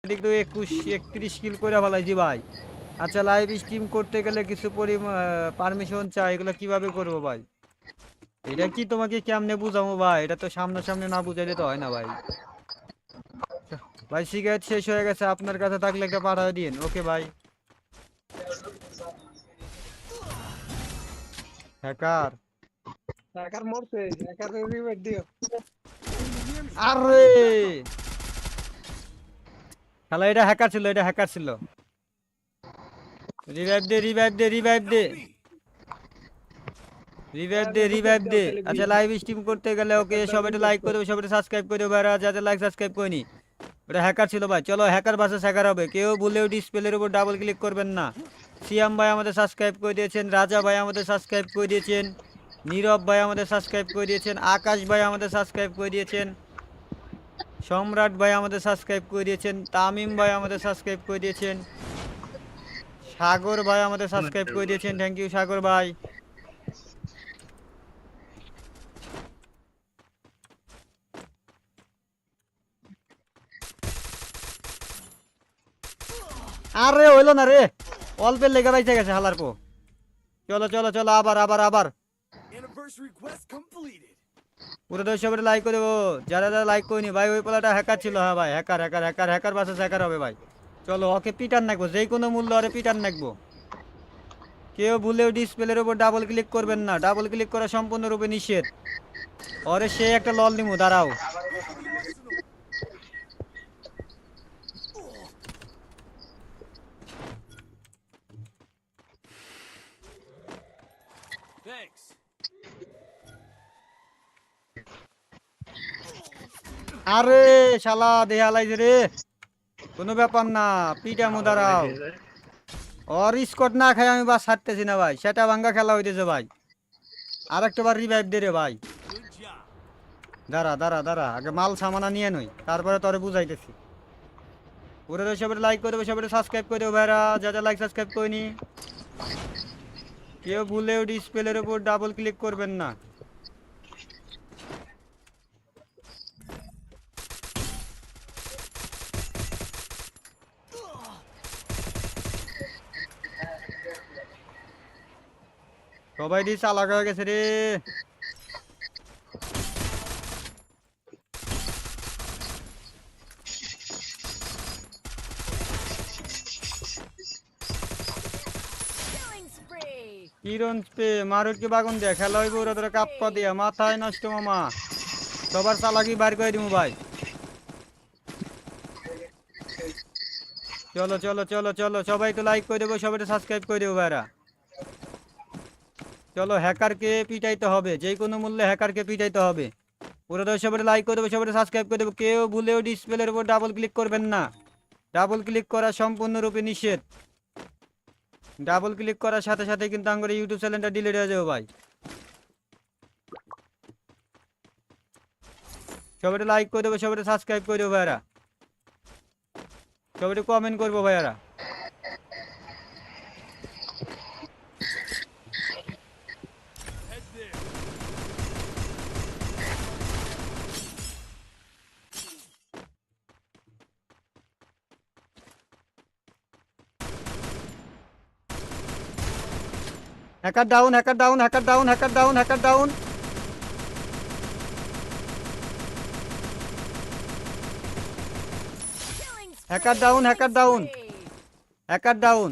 এদিক তো 21-31 কিল করে ফেলাইছি ভাই। আচ্ছা লাইভ স্ট্রিম করতে গেলে কিছু পারমিশন চাই, এগুলো কিভাবে করবো ভাই? এটা কি তোমাকে কেমনে বুঝাবো ভাই? এটা তো সামনাসামনি না বুঝাইলে তো হয় না ভাই। ভাই সিগারেট শেষ হয়ে গেছে, আপনার কাছে থাকলে একটা পাঠায় দিন। ওকে ভাই। হ্যাকার। হ্যাকার মরছে, হ্যাকার রিভাইভ দিও। আরে শালা এটা হ্যাকার ছিল, এটা হ্যাকার ছিল। রিভাইভ দে, রিভাইভ দে, রিভাইভ দে, রিভাইভ দে, রিভাইভ দে। আচ্ছা লাইভ স্ট্রিম করতে গেলে ওকে সবাই একটু লাইক করে দেবো, সবাই সাবস্ক্রাইব করে দেবো, আর যাতে লাইক সাবস্ক্রাইব করিনি। ওটা হ্যাকার ছিল ভাই। চলো হ্যাকার ভার্সেস হ্যাকার হবে, কেউ ভুলেও ডিসপ্লের উপর ডাবল ক্লিক করবেন না। সিয়াম ভাই আমাদের সাবস্ক্রাইব করে দিয়েছেন, রাজা ভাই আমাদের সাবস্ক্রাইব করে দিয়েছেন, নীরব ভাই আমাদের সাবস্ক্রাইব করে দিয়েছেন, আকাশ ভাই আমাদের সাবস্ক্রাইব করে দিয়েছেন, সম্রাট ভাই আমাদের সাবস্ক্রাইব করে দিয়েছেন, তামিম ভাই আমাদের সাবস্ক্রাইব করে দিয়েছেন, সাগর ভাই আমাদের সাবস্ক্রাইব করে দিয়েছেন। থ্যাংক ইউ সাগর ভাই। আরে হইলো না রে, অল্পের লেগে বাইচে গেছে হালার পো। চলো চলো চলো, আবার আবার আবার। পুরো দশ সবাই লাইক করে দেবো, যারা যারা লাইক করিনি ভাই। ওই পোলাটা হ্যাকার ছিল, হ্যাঁ ভাই হ্যাকার হ্যাকার হ্যাকার হ্যাকার বাসে হ্যাকার হবে ভাই। চলো ওকে পিটার নাকবো, যে কোনো মূল্য আরে পিটার নাকবো। কেউ ভুলেও ডিসপ্লের উপর ডাবল ক্লিক করবেন না, ডাবল ক্লিক করা সম্পূর্ণরূপে নিষেধ। ওরে সে একটা লল নিমু, দাঁড়াও। আরে শালা দেহালাইছে রে, কোনো ব্যাপার না, পিটামু, দাঁড়াও। ওর স্কট না খাই আমি বাস ছাড়তেছি না ভাই, সেটা ভাঙ্গা খেলা হইতেছে ভাই। আর একটা বার রিভাইভ দে রে ভাই। দাঁড়া দাঁড়া দাঁড়া, আগে মাল সামানা নিয়ে নই, তারপরে তোরে বুঝাইতেছি। পুরো সবাই লাইক করে দেবো, সবাই সাবস্ক্রাইব করে দেবো ভাইরা, যা যা লাইক সাবস্ক্রাইব করিনি। কেউ ভুলেও ডিসপ্লের উপর ডাবল ক্লিক করবেন না। সবাই দিয়ে চালাক হয়ে গেছে রে। কিরণ পে মারুটকে বাগুন দিয়া খেলা হইব, ওরা তোরা কাপ্পা দিয়া মাথায় নষ্ট মামা। সবার চালাকি বার করে দিমু ভাই। চলো চলো চলো চলো, সবাই তো লাইক করে দেবো, সবাই সাবস্ক্রাইব করে দেবো ভাইরা। চলো হ্যাকারকে পিটাইতে হবে, যে কোনো মূল্যে হ্যাকারকে পিটাইতে হবে। পুরো দশ সবাই লাইক করে দেবো, সবাই সাবস্ক্রাইব করে দেবো, কেউ ভুলেও ডিসপ্লের উপর ডাবল ক্লিক করবেন না, ডাবল ক্লিক করা সম্পূর্ণরূপে নিষেধ। ডাবল ক্লিক করার সাথে সাথে কিন্তু আমার ইউটিউব চ্যানেলটা ডিলিট হয়ে যাবে ভাই। সবাই লাইক করে দেবো, সবাই সাবস্ক্রাইব করে দেবো ভাইরা, সবাই কমেন্ট করবো ভাইয়ারা। Hacker down, hacker down, hacker down, hacker down, hacker down. Hacker down, hacker down, hacker down.